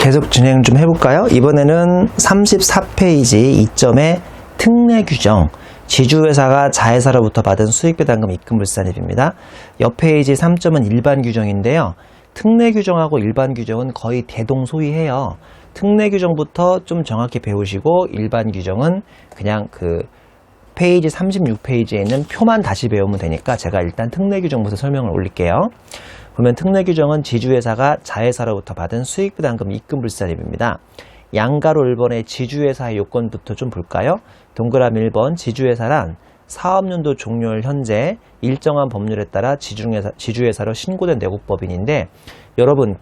계속 진행 좀 해볼까요? 이번에는 34페이지 2점의 특례 규정, 지주회사가 자회사로부터 받은 수익배당금 입금불산입입니다. 옆 페이지 3점은 일반 규정인데요. 특례 규정하고 일반 규정은 거의 대동소이해요. 특례 규정부터 좀 정확히 배우시고 일반 규정은 그냥 페이지 36페이지에 있는 표만 다시 배우면 되니까 제가 일단 특례 규정부터 설명을 올릴게요. 보면 특례 규정은 지주회사가 자회사로부터 받은 수익부담금 입금불산입입니다. 양가로 1번의 지주회사의 요건부터 좀 볼까요? 동그라미 1번 지주회사란 사업연도 종료일 현재 일정한 법률에 따라 지주회사로 신고된 내국법인인데, 여러분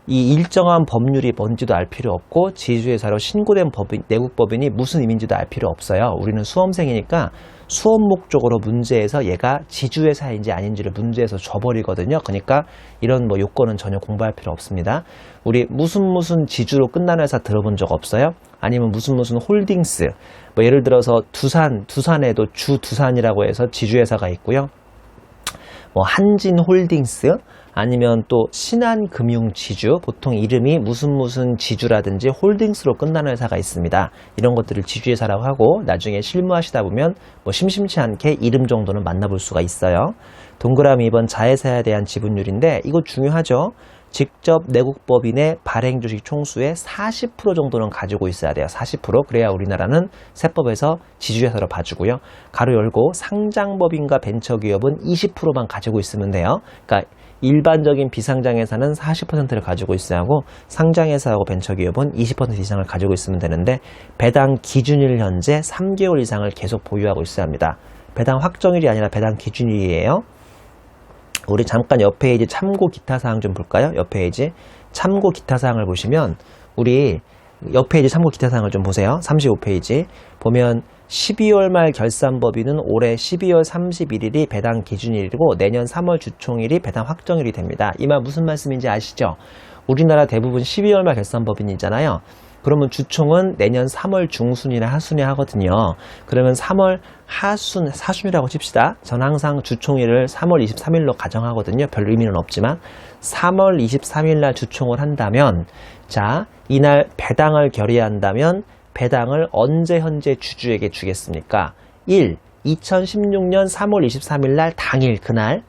이 일정한 법률이 뭔지도 알 필요 없고 지주회사로 신고된 내국법인이 무슨 의미인지도 알 필요 없어요. 우리는 수험생이니까 수업 목적으로 문제에서 얘가 지주회사인지 아닌지를 문제에서 줘버리거든요. 그러니까 이런 요건은 전혀 공부할 필요 없습니다. 우리 무슨 지주로 끝나는 회사 들어본 적 없어요? 아니면 무슨 홀딩스, 예를 들어서 두산에도 주두산이라고 해서 지주회사가 있고요. 한진홀딩스, 아니면 또 신한금융지주, 보통 이름이 무슨 지주라든지 홀딩스로 끝나는 회사가 있습니다. 이런 것들을 지주회사라고 하고 나중에 실무하시다 보면 심심치 않게 이름 정도는 만나볼 수가 있어요. 동그라미 2번 자회사에 대한 지분율인데 이거 중요하죠. 직접 내국법인의 발행주식 총수의 40% 정도는 가지고 있어야 돼요. 40%. 그래야 우리나라는 세법에서 지주회사로 봐주고요. 가로 열고 상장법인과 벤처기업은 20%만 가지고 있으면 돼요. 그러니까 일반적인 비상장회사는 40%를 가지고 있어야 하고 상장회사하고 벤처기업은 20% 이상을 가지고 있으면 되는데, 배당 기준일 현재 3개월 이상을 계속 보유하고 있어야 합니다. 배당 확정일이 아니라 배당 기준일이에요. 우리 잠깐 옆 페이지 참고 기타사항 좀 볼까요? 옆 페이지 참고 기타사항을 보시면 우리 옆 페이지 참고 기타사항을 좀 보세요. 35페이지 보면 12월 말 결산법인은 올해 12월 31일이 배당 기준일이고 내년 3월 주총일이 배당 확정일이 됩니다. 이 말 무슨 말씀인지 아시죠? 우리나라 대부분 12월 말 결산법인이잖아요. 그러면 주총은 내년 3월 중순이나 하순에 하거든요. 그러면 3월 사순이라고 칩시다. 전 항상 주총일을 3월 23일로 가정하거든요. 별 의미는 없지만 3월 23일 날 주총을 한다면, 자, 이날 배당을 결의한다면 배당을 언제 현재 주주에게 주겠습니까? 1. 2016년 3월 23일 날 당일 그날.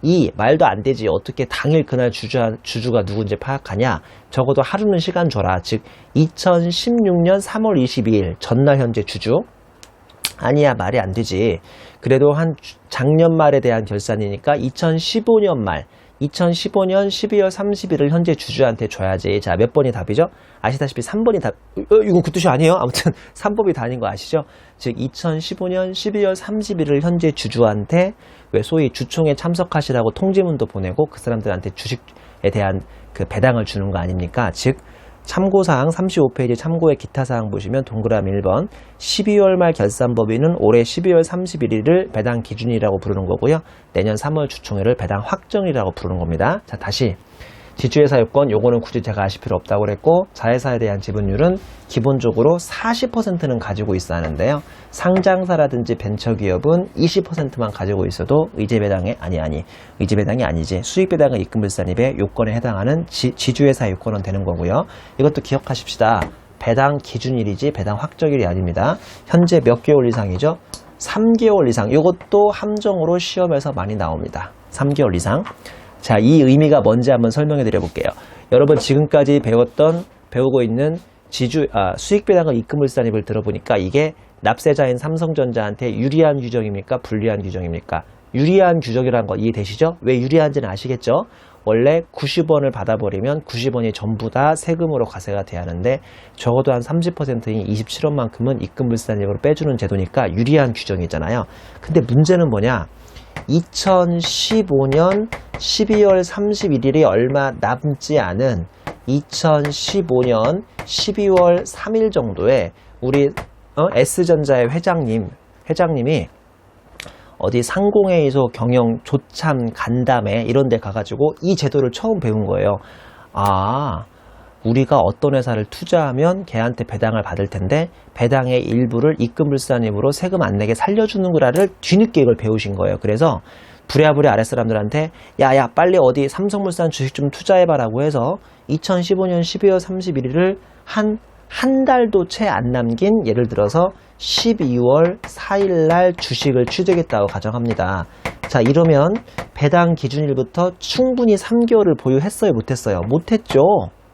2. 말도 안 되지. 어떻게 당일 그날 주주가 누군지 파악하냐? 적어도 하루는 시간 줘라. 즉 2016년 3월 22일 전날 현재 주주. 아니야, 말이 안 되지. 그래도 한 작년 말에 대한 결산이니까 2015년 말, 2015년 12월 31일 현재 주주한테 줘야지. 자, 몇 번이 답이죠? 아시다시피 3번이 답. 이거 그 뜻이 아니에요? 아무튼 3법이 다닌 거 아시죠? 즉 2015년 12월 31일 현재 주주한테 왜 소위 주총에 참석하시라고 통지문도 보내고 그 사람들한테 주식에 대한 배당을 주는 거 아닙니까? 즉 참고사항 35페이지 참고의 기타사항 보시면 동그라미 1번 12월 말 결산법인은 올해 12월 31일을 배당 기준이라고 부르는 거고요. 내년 3월 주총회를 배당 확정이라고 부르는 겁니다. 자, 다시 지주회사 요건, 요거는 굳이 제가 아실 필요 없다고 그랬고, 자회사에 대한 지분율은 기본적으로 40%는 가지고 있어야 하는데요. 상장사라든지 벤처기업은 20%만 가지고 있어도 의제배당이 아니지. 수익배당의 입금불산입의 요건에 해당하는 지주회사 요건은 되는 거고요. 이것도 기억하십시다. 배당 기준일이지 배당 확정일이 아닙니다. 현재 몇 개월 이상이죠? 3개월 이상. 이것도 함정으로 시험에서 많이 나옵니다. 3개월 이상. 자, 이 의미가 뭔지 한번 설명해 드려 볼게요. 여러분 지금까지 배우고 있는 수익배당금 입금불산입을 들어보니까 이게 납세자인 삼성전자한테 유리한 규정입니까? 불리한 규정입니까? 유리한 규정이라는 거 이해되시죠? 왜 유리한지는 아시겠죠? 원래 90원을 받아버리면 90원이 전부 다 세금으로 과세가 돼야 하는데 적어도 한 30%인 27원만큼은 입금불산입으로 빼주는 제도니까 유리한 규정이잖아요. 근데 문제는 뭐냐? 2015년 12월 31일이 얼마 남지 않은 2015년 12월 3일 정도에 우리 S전자의 회장님이 어디 상공회의소 경영 조참 간담회 이런 데 가가지고 이 제도를 처음 배운 거예요. 우리가 어떤 회사를 투자하면 걔한테 배당을 받을 텐데 배당의 일부를 입금불산임으로 세금 안 내게 살려주는 거라를 뒤늦게 이걸 배우신 거예요. 그래서 부랴부랴 아랫사람들한테 야야 빨리 어디 삼성물산 주식 좀 투자해봐라고 해서 2015년 12월 31일을 한 달도 채 안 남긴 예를 들어서 12월 4일 날 주식을 취득했다고 가정합니다. 자, 이러면 배당 기준일부터 충분히 3개월을 보유했어요, 못했어요? 못했죠.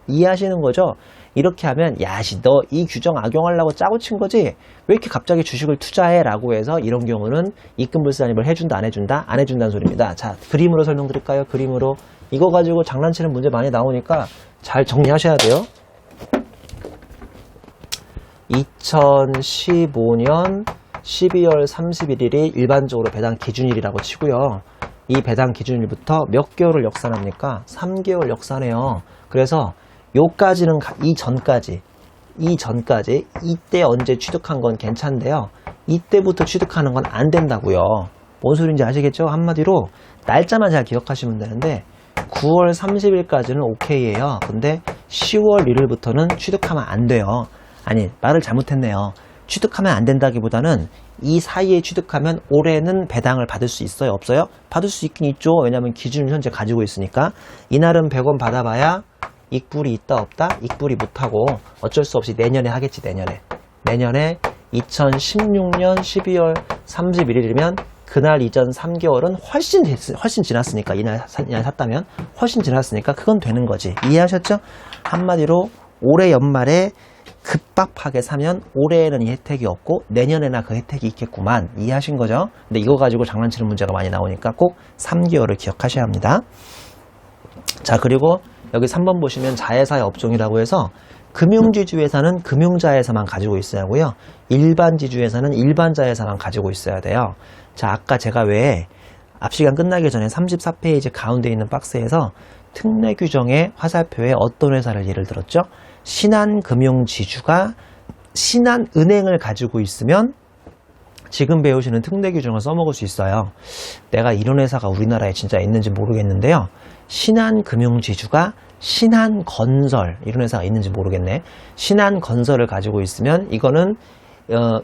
이해하시는 거죠? 이렇게 하면 야시 너 이 규정 악용하려고 짜고 친 거지? 왜 이렇게 갑자기 주식을 투자해? 라고 해서 이런 경우는 입금불산임을 해준다 안 해준다? 안 해준다는 소리입니다. 자, 그림으로 설명드릴까요? 그림으로. 이거 가지고 장난치는 문제 많이 나오니까 잘 정리하셔야 돼요. 2015년 12월 31일이 일반적으로 배당 기준일이라고 치고요. 이 배당 기준일부터 몇 개월을 역산합니까? 3개월 역산해요. 그래서 요까지는 이전까지 이때 언제 취득한 건 괜찮은데요. 이때부터 취득하는 건 안 된다고요. 뭔 소리인지 아시겠죠? 한마디로 날짜만 잘 기억하시면 되는데 9월 30일까지는 오케이예요. 근데 10월 1일부터는 취득하면 안 돼요. 아니, 말을 잘못했네요. 취득하면 안 된다기보다는 이 사이에 취득하면 올해는 배당을 받을 수 있어요? 없어요? 받을 수 있긴 있죠. 왜냐하면 기준을 현재 가지고 있으니까. 이날은 100원 받아봐야 익불이 있다 없다? 익불이 못하고 어쩔 수 없이 내년에 하겠지. 내년에 2016년 12월 31일이면 그날 이전 3개월은 훨씬 지났으니까 이날 샀다면 훨씬 지났으니까 그건 되는 거지. 이해하셨죠? 한마디로 올해 연말에 급박하게 사면 올해에는 이 혜택이 없고 내년에나 그 혜택이 있겠구만. 이해하신 거죠? 근데 이거 가지고 장난치는 문제가 많이 나오니까 꼭 3개월을 기억하셔야 합니다. 자, 그리고 여기 3번 보시면 자회사의 업종이라고 해서 금융지주회사는 금융자회사만 가지고 있어야 하고요. 일반지주회사는 일반자회사만 가지고 있어야 돼요. 자, 아까 제가 왜 앞 시간 끝나기 전에 34페이지 가운데 있는 박스에서 특례 규정의 화살표에 어떤 회사를 예를 들었죠? 신한금융지주가 신한은행을 가지고 있으면 지금 배우시는 특례 규정을 써먹을 수 있어요. 내가 이런 회사가 우리나라에 진짜 있는지 모르겠는데요. 신한금융지주가 신한건설 이런 회사가 있는지 모르겠네. 신한건설을 가지고 있으면 이거는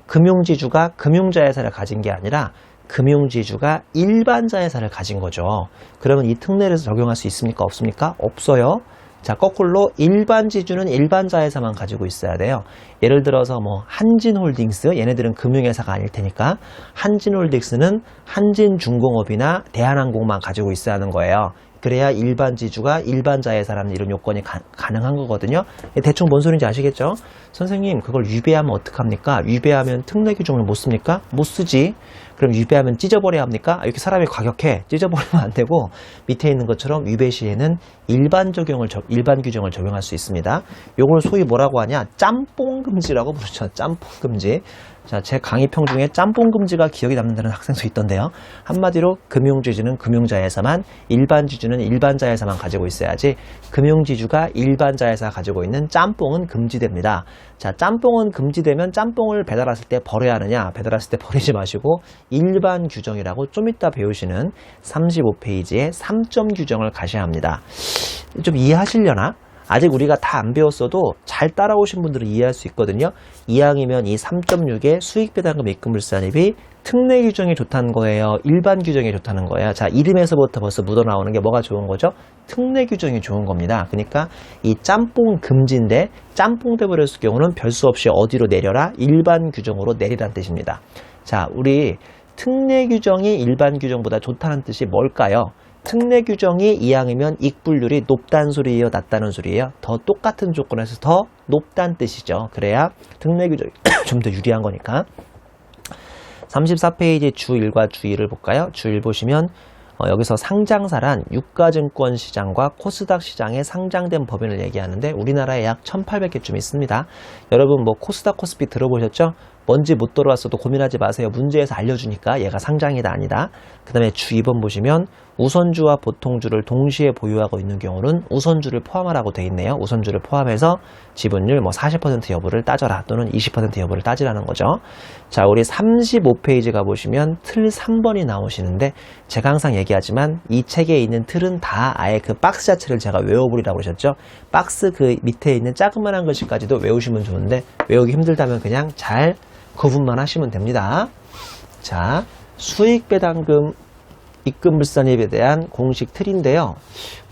금융지주가 금융자회사를 가진 게 아니라 금융지주가 일반자회사를 가진 거죠. 그러면 이 특례를 적용할 수 있습니까? 없습니까? 없어요. 자, 거꾸로 일반지주는 일반자회사만 가지고 있어야 돼요. 예를 들어서 뭐 한진홀딩스, 얘네들은 금융회사가 아닐 테니까 한진홀딩스는 한진중공업이나 대한항공만 가지고 있어야 하는 거예요. 그래야 일반지주가 일반자회사라는 이런 요건이 가능한 거거든요. 대충 뭔 소리인지 아시겠죠? 선생님, 그걸 위배하면 어떡합니까? 위배하면 특례 규정을 못 씁니까? 못 쓰지. 그럼 위배하면 찢어버려야 합니까? 이렇게 사람이 과격해. 찢어버리면 안 되고 밑에 있는 것처럼 위배 시에는 일반 규정을 적용할 수 있습니다. 요걸 소위 뭐라고 하냐? 짬뽕 금지라고 부르죠. 짬뽕 금지. 자, 제 강의평 중에 짬뽕 금지가 기억이 남는다는 학생도 있던데요. 한마디로 금융지주는 금융자회사만, 일반지주는 일반자회사만 가지고 있어야지 금융지주가 일반자회사 가지고 있는 짬뽕은 금지됩니다. 자, 짬뽕은 금지되면 짬뽕을 배달했을 때 버려야 하느냐? 배달했을 때 버리지 마시고 일반 규정이라고 좀 이따 배우시는 35페이지의 3점 규정을 가셔야 합니다. 좀 이해하시려나? 아직 우리가 다 안 배웠어도 잘 따라오신 분들은 이해할 수 있거든요. 2항이면 이 3.6의 수익배당금 입금불산입이 특례 규정이 좋다는 거예요? 일반 규정이 좋다는 거예요? 자, 이름에서부터 벌써 묻어나오는 게 뭐가 좋은 거죠? 특례 규정이 좋은 겁니다. 그러니까 이 짬뽕 금지인데 짬뽕 돼버렸을 경우는 별 수 없이 어디로 내려라? 일반 규정으로 내리라는 뜻입니다. 자, 우리 특례 규정이 일반 규정보다 좋다는 뜻이 뭘까요? 특례 규정이 2항이면 익불률이 높다는 소리예요? 낮다는 소리예요? 더 똑같은 조건에서 더 높다는 뜻이죠. 그래야 특례 규정이 좀 더 유리한 거니까. 34페이지 주 1과 주 2를 볼까요? 주 1 보시면 여기서 상장사란 유가증권 시장과 코스닥 시장에 상장된 법인을 얘기하는데 우리나라에 약 1800개쯤 있습니다. 여러분 뭐 코스닥 코스피 들어보셨죠? 뭔지 못 들어왔어도 고민하지 마세요. 문제에서 알려주니까 얘가 상장이다 아니다. 그 다음에 주 2번 보시면 우선주와 보통주를 동시에 보유하고 있는 경우는 우선주를 포함하라고 돼 있네요. 우선주를 포함해서 지분율 40% 여부를 따져라 또는 20% 여부를 따지라는 거죠. 자, 우리 35페이지 가보시면 틀 3번이 나오시는데 제가 항상 얘기하지만 이 책에 있는 틀은 다 아예 그 박스 자체를 제가 외워버리라고 하셨죠. 박스 그 밑에 있는 자그만한 글씨까지도 외우시면 좋은데 외우기 힘들다면 그냥 잘 구분만 하시면 됩니다. 자, 수익배당금 입금불산입에 대한 공식 틀인데요.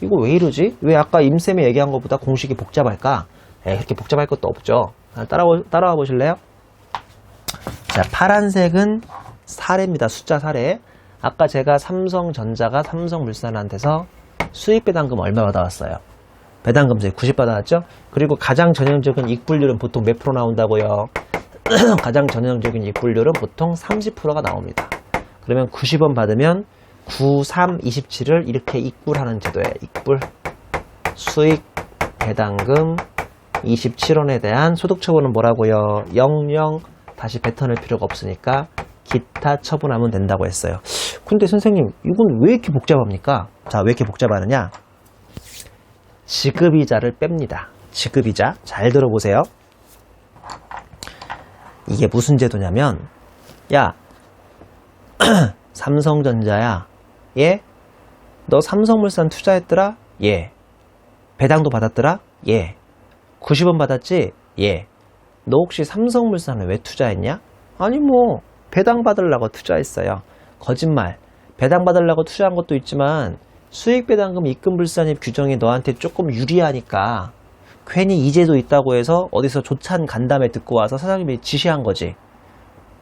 이거 왜 이러지? 왜 아까 임쌤이 얘기한 것보다 공식이 복잡할까? 그렇게 복잡할 것도 없죠. 따라와 보실래요? 자, 파란색은 사례입니다. 숫자 사례. 아까 제가 삼성전자가 삼성물산한테서 수익배당금 얼마 받아왔어요? 배당금세 90 받아왔죠? 그리고 가장 전형적인 이익분율은 보통 몇 프로 나온다고요? 가장 전형적인 이익분율은 보통 30%가 나옵니다. 그러면 90원 받으면 9, 3, 27을 이렇게 익불하는 제도예요. 익불. 수익 배당금 27원에 대한 소득 처분은 뭐라고요? 00 다시 뱉어낼 필요가 없으니까 기타 처분하면 된다고 했어요. 근데 선생님 이건 왜 이렇게 복잡합니까? 자, 왜 이렇게 복잡하느냐? 지급이자를 뺍니다. 지급이자. 잘 들어보세요. 이게 무슨 제도냐면, 야, 삼성전자야, 예? 너 삼성물산 투자했더라? 예. 배당도 받았더라? 예. 90원 받았지? 예. 너 혹시 삼성물산을 왜 투자했냐? 아니 뭐 배당 받으려고 투자했어요. 거짓말. 배당 받으려고 투자한 것도 있지만 수익배당금 입금불산입 규정이 너한테 조금 유리하니까 괜히 이 제도 있다고 해서 어디서 조찬 간담회 듣고 와서 사장님이 지시한 거지.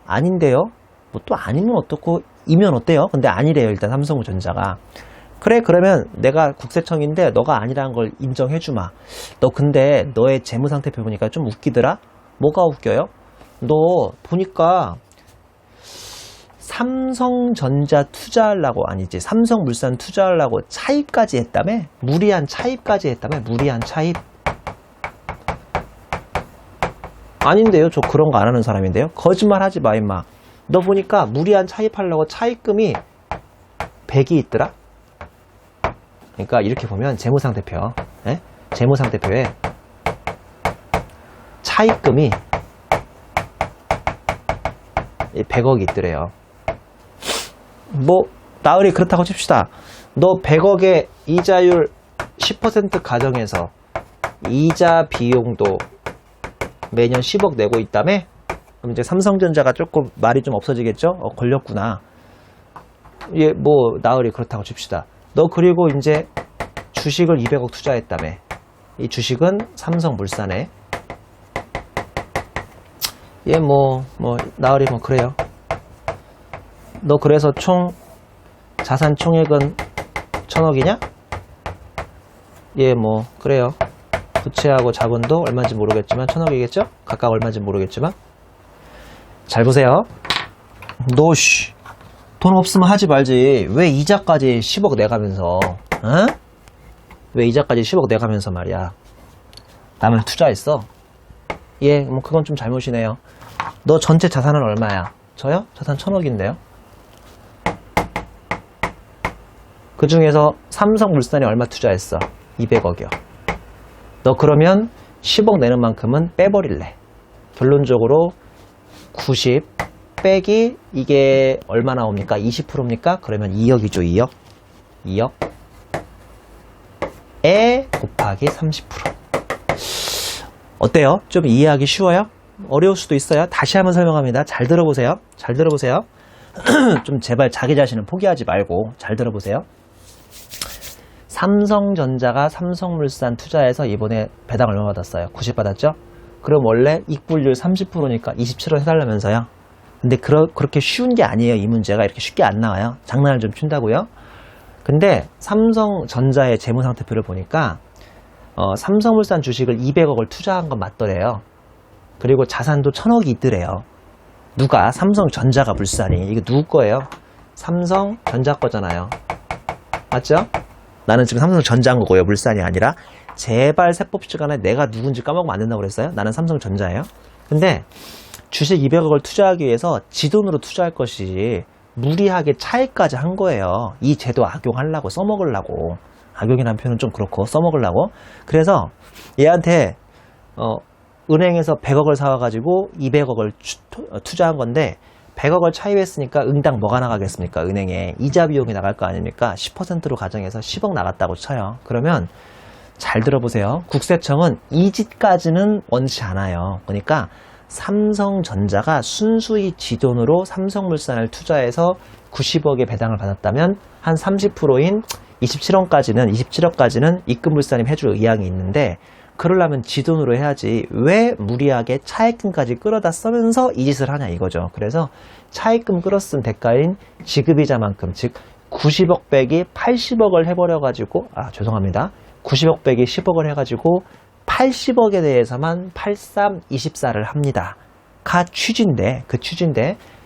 아닌데요? 뭐 또 아니면 어떻고 이면 어때요? 근데 아니래요. 일단 삼성전자가. 그래, 그러면 내가 국세청인데 너가 아니라는 걸 인정해주마. 너 근데 너의 재무상태표 보니까 좀 웃기더라? 뭐가 웃겨요? 너 보니까 삼성전자 투자하려고, 아니지, 삼성물산 투자하려고 차입까지 했다며? 무리한 차입까지 했다며? 무리한 차입. 아닌데요? 저 그런 거 안 하는 사람인데요? 거짓말 하지 마, 임마. 너 보니까 무리한 차입하려고 차입금이 100이 있더라? 그러니까 이렇게 보면 재무상태표, 예? 재무상태표에 차입금이 100억이 있더래요. 뭐 나으리 그렇다고 칩시다. 너 100억의 이자율 10% 가정해서 이자 비용도 매년 10억 내고 있다며? 그럼 이제 삼성전자가 조금 말이 좀 없어지겠죠? 걸렸구나. 예, 뭐 나으리 그렇다고 칩시다. 너 그리고 이제 주식을 200억 투자했다며. 이 주식은 삼성물산에. 예, 나으리 그래요. 너 그래서 자산 총액은 1000억이냐? 예, 그래요. 부채하고 자본도 얼마인지 모르겠지만 1000억이겠죠? 각각 얼마인지 모르겠지만. 잘 보세요. 너, 돈 없으면 하지 말지. 왜 이자까지 10억 내가면서, 어? 왜 이자까지 10억 내가면서 말이야. 남을 투자했어? 예, 그건 좀 잘못이네요. 너 전체 자산은 얼마야? 저요? 자산 1000억인데요? 그 중에서 삼성물산이 얼마 투자했어? 200억이요. 너 그러면 10억 내는 만큼은 빼버릴래. 결론적으로 90 빼기 이게 얼마 나옵니까? 20%입니까? 그러면 2억이죠. 2억. 2억에 곱하기 30%. 어때요? 좀 이해하기 쉬워요? 어려울 수도 있어요. 다시 한번 설명합니다. 잘 들어보세요. 잘 들어보세요. 좀 제발 자기 자신을 포기하지 말고 잘 들어보세요. 삼성전자가 삼성물산 투자해서 이번에 배당 얼마 받았어요? 90 받았죠? 그럼 원래 이익분율 30%니까 27원 해달라면서요? 근데 그렇게 쉬운 게 아니에요. 이 문제가 이렇게 쉽게 안 나와요. 장난을 좀 친다고요? 근데 삼성전자의 재무상태표를 보니까 삼성물산 주식을 200억을 투자한 건 맞더래요. 그리고 자산도 1000억이 있더래요. 누가? 삼성전자가 물산이. 이거 누구 거예요? 삼성전자 거잖아요. 맞죠? 나는 지금 삼성전자인 거고요. 물산이 아니라. 제발 세법 시간에 내가 누군지 까먹으면 안 된다고 그랬어요? 나는 삼성전자예요. 근데 주식 200억을 투자하기 위해서 지 돈으로 투자할 것이지 무리하게 차익까지 한 거예요. 이 제도 악용하려고, 써먹으려고. 악용이라는 표현은 좀 그렇고 써먹으려고. 그래서 얘한테 은행에서 100억을 사와가지고 200억을 투자한 건데 100억을 차입했으니까 응당 뭐가 나가겠습니까? 은행에 이자 비용이 나갈 거 아닙니까? 10%로 가정해서 10억 나갔다고 쳐요. 그러면 잘 들어보세요. 국세청은 이 짓까지는 원치 않아요. 그러니까 삼성전자가 순수히 지 돈으로 삼성물산을 투자해서 90억의 배당을 받았다면 한 30%인 27억까지는 입금물산이 해줄 의향이 있는데, 그러려면 지 돈으로 해야지 왜 무리하게 차입금까지 끌어다 쓰면서 이 짓을 하냐 이거죠. 그래서 차입금 끌어쓴 대가인 지급이자만큼, 즉 90억 빼기 80억을 해버려가지고, 죄송합니다. 90억 빼기 10억을 해가지고 80억에 대해서만 8324를 합니다. 그 취지인데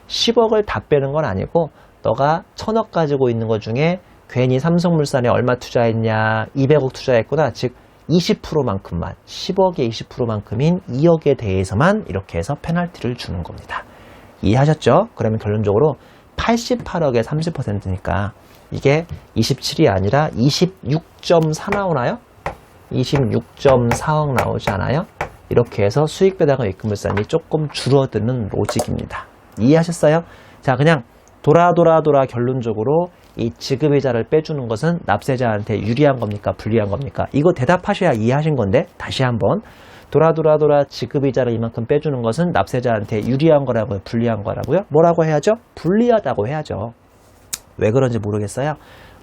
10억을 다 빼는 건 아니고, 너가 1000억 가지고 있는 것 중에 괜히 삼성물산에 얼마 투자했냐, 200억 투자했구나, 즉 20%만큼만, 10억의 20%만큼인 2억에 대해서만 이렇게 해서 페널티를 주는 겁니다. 이해하셨죠? 그러면 결론적으로 88억의 30%니까 이게 27이 아니라 26.4 나오나요? 26.4억 나오지 않아요? 이렇게 해서 수익배당과 입금물산이 조금 줄어드는 로직입니다. 이해하셨어요? 자, 그냥 돌아 결론적으로 이 지급이자를 빼주는 것은 납세자한테 유리한 겁니까? 불리한 겁니까? 이거 대답하셔야 이해하신 건데, 다시 한번. 돌아 지급이자를 이만큼 빼주는 것은 납세자한테 유리한 거라고요? 불리한 거라고요? 뭐라고 해야죠? 불리하다고 해야죠. 왜 그런지 모르겠어요.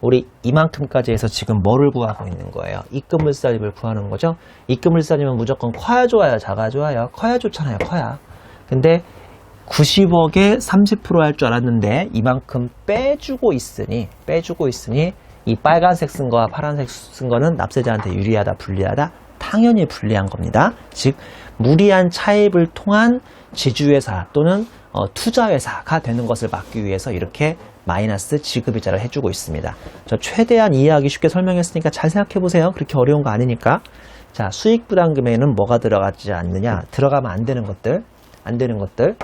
우리 이만큼까지 해서 지금 뭐를 구하고 있는 거예요? 입금물산입을 구하는 거죠. 입금물산이면 무조건 커야 좋아요? 작아 좋아요? 커야 좋잖아요. 커야. 근데 90억에 30% 할 줄 알았는데 이만큼 빼주고 있으니 이 빨간색 쓴 거와 파란색 쓴 거는 납세자한테 유리하다, 불리하다? 당연히 불리한 겁니다. 즉 무리한 차입을 통한 지주회사 또는 투자회사가 되는 것을 막기 위해서 이렇게 마이너스 지급이자를 해주고 있습니다. 저 최대한 이해하기 쉽게 설명했으니까 잘 생각해 보세요. 그렇게 어려운 거 아니니까. 자, 수익부담금에는 뭐가 들어가지 않느냐? 들어가면 안 되는 것들.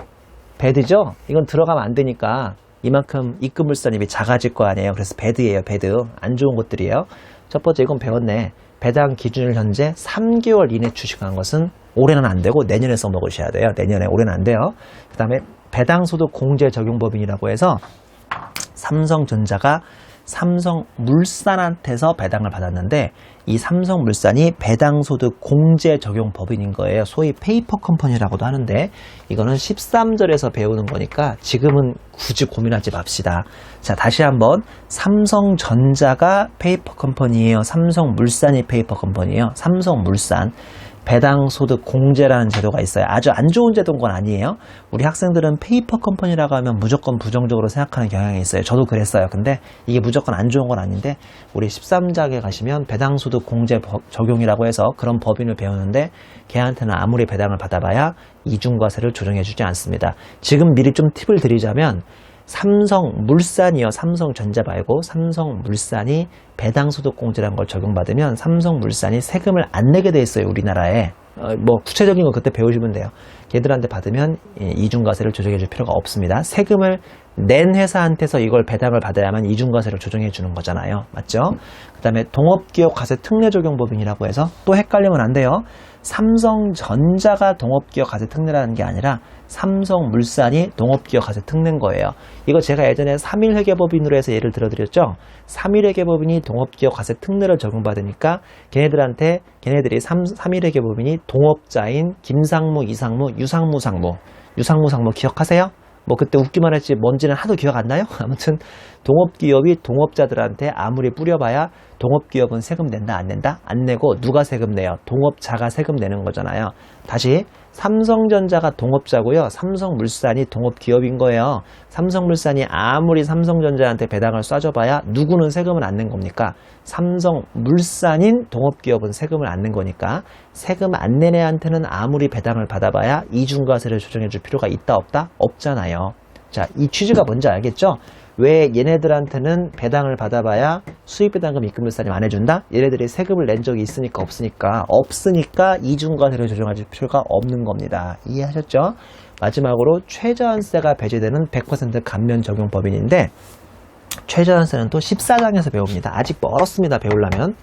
배드죠? 이건 들어가면 안 되니까 이만큼 입금물산입이 작아질 거 아니에요. 그래서 배드예요. 배드. 안 좋은 것들이에요. 첫 번째, 이건 배웠네. 배당 기준을 현재 3개월 이내 주식한 것은 올해는 안 되고 내년에 써먹으셔야 돼요. 올해는 안 돼요. 그 다음에 배당소득 공제 적용법인이라고 해서 삼성전자가 삼성물산한테서 배당을 받았는데, 이 삼성물산이 배당소득 공제 적용 법인인 거예요. 소위 페이퍼 컴퍼니라고도 하는데, 이거는 13절에서 배우는 거니까 지금은 굳이 고민하지 맙시다. 자, 다시 한번. 삼성전자가 페이퍼 컴퍼니예요? 삼성물산이 페이퍼 컴퍼니예요? 삼성물산. 배당소득 공제라는 제도가 있어요. 아주 안 좋은 제도인 건 아니에요. 우리 학생들은 페이퍼 컴퍼니라고 하면 무조건 부정적으로 생각하는 경향이 있어요. 저도 그랬어요. 근데 이게 무조건 안 좋은 건 아닌데, 우리 13장에 가시면 배당소득 공제 적용이라고 해서 그런 법인을 배우는데, 걔한테는 아무리 배당을 받아봐야 이중과세를 조정해주지 않습니다. 지금 미리 좀 팁을 드리자면, 삼성물산이요. 삼성전자 말고 삼성물산이 배당소득공제라는 걸 적용받으면 삼성물산이 세금을 안 내게 돼 있어요. 우리나라에. 뭐 구체적인 거 그때 배우시면 돼요. 걔들한테 받으면 이중과세를 조정해 줄 필요가 없습니다. 세금을 낸 회사한테서 이걸 배당을 받아야만 이중과세를 조정해 주는 거잖아요. 맞죠? 그 다음에 동업기업 과세 특례 적용법인이라고 해서 또 헷갈리면 안 돼요. 삼성전자가 동업기업 과세 특례라는 게 아니라 삼성물산이 동업기업 과세 특례인 거예요. 이거 제가 예전에 3일회계법인으로 해서 예를 들어드렸죠. 3일회계법인이 동업기업 과세 특례를 적용받으니까 걔네들이 3일회계법인이 동업자인 김상무, 이상무, 유상무, 상무 기억하세요? 뭐 그때 웃기만 했지 뭔지는 하도 기억 안 나요? 아무튼 동업기업이 동업자들한테 아무리 뿌려봐야 동업기업은 세금 낸다 안 낸다? 안 내고 누가 세금 내요? 동업자가 세금 내는 거잖아요. 다시 삼성전자가 동업자고요. 삼성물산이 동업기업인 거예요. 삼성물산이 아무리 삼성전자한테 배당을 쏴줘봐야 누구는 세금을 안 낸 겁니까? 삼성물산인 동업기업은 세금을 안 낸 거니까 세금 안 낸 애한테는 아무리 배당을 받아봐야 이중과세를 조정해 줄 필요가 있다 없다? 없잖아요. 자, 이 취지가 뭔지 알겠죠? 왜 얘네들한테는 배당을 받아봐야 수익배당금 입금물산이 안 해준다? 얘네들이 세금을 낸 적이 있으니까 없으니까 이중과세를 조정할 필요가 없는 겁니다. 이해하셨죠? 마지막으로 최저한세가 배제되는 100% 감면 적용 법인인데 최저한세는 또 14장에서 배웁니다. 아직 멀었습니다. 배우려면.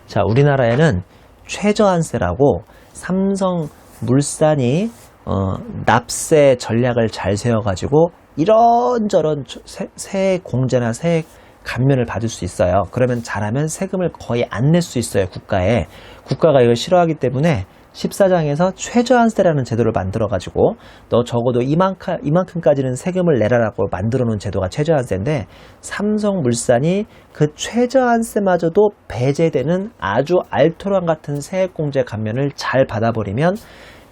자, 우리나라에는 최저한세라고 삼성물산이 납세 전략을 잘 세워가지고 이런저런 세액 공제나 세액 감면을 받을 수 있어요. 그러면 잘하면 세금을 거의 안 낼 수 있어요. 국가에. 국가가 이걸 싫어하기 때문에 14장에서 최저한세라는 제도를 만들어가지고 너 적어도 이만큼까지는 세금을 내라라고 만들어 놓은 제도가 최저한세인데 삼성물산이 그 최저한세마저도 배제되는 아주 알토란 같은 세액공제 감면을 잘 받아버리면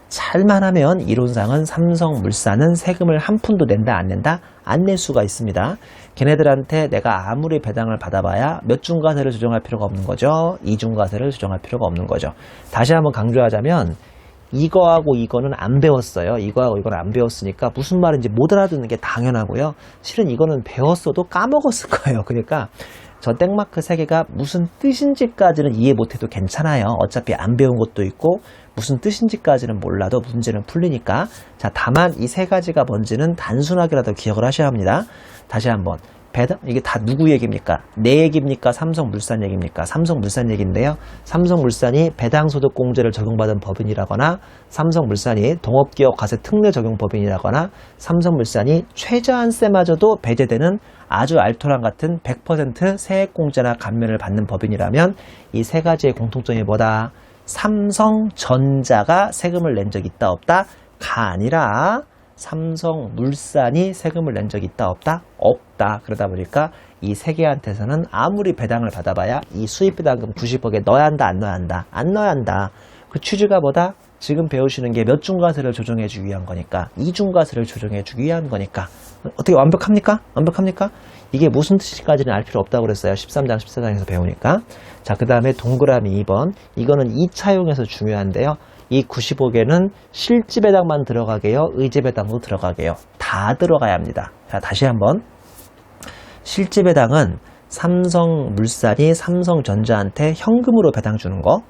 잘만 하면 이론상은 삼성물산은 세금을 한 푼도 낸다 안 낸다? 안 낼 수가 있습니다. 걔네들한테 내가 아무리 배당을 받아봐야 몇 중과세를 조정할 필요가 없는 거죠. 이중과세를 조정할 필요가 없는 거죠. 다시 한번 강조하자면 이거하고 이거는 안 배웠어요. 이거하고 이거는 안 배웠으니까 무슨 말인지 못 알아듣는 게 당연하고요. 실은 이거는 배웠어도 까먹었을 거예요. 그러니까 저 땡마크 3개가 무슨 뜻인지까지는 이해 못해도 괜찮아요. 어차피 안 배운 것도 있고 무슨 뜻인지까지는 몰라도 문제는 풀리니까. 자, 다만 이 세 가지가 뭔지는 단순하게라도 기억을 하셔야 합니다. 다시 한번 배당, 이게 다 누구 얘기입니까? 내 얘기입니까? 삼성물산 얘기입니까? 삼성물산 얘기인데요. 삼성물산이 배당소득 공제를 적용받은 법인이라거나 삼성물산이 동업기업과세 특례 적용 법인이라거나 삼성물산이 최저한세마저도 배제되는 아주 알토란 같은 100% 세액공제나 감면을 받는 법인이라면 이 세 가지의 공통점이 뭐다? 삼성전자가 세금을 낸 적 있다 없다? 가 아니라 삼성물산이 세금을 낸 적 있다 없다? 없다. 그러다 보니까 이 세 개한테서는 아무리 배당을 받아봐야 이 수입배당금 90억에 넣어야 한다 안 넣어야 한다? 안 넣어야 한다. 그 취지가 뭐다? 지금 배우시는 게 몇 중과세를 조정해주기 위한 거니까 이중과세를 조정해주기 위한 거니까 어떻게 완벽합니까? 완벽합니까? 이게 무슨 뜻인지까지는 알 필요 없다고 그랬어요. 13장 14장에서 배우니까. 자, 그 다음에 동그라미 2번 이거는 2차용에서 중요한데요. 이 90억에는 실지배당만 들어가게요? 의제배당도 들어가게요? 다 들어가야 합니다. 자, 다시 한번 실지배당은 삼성물산이 삼성전자한테 현금으로 배당 주는 거.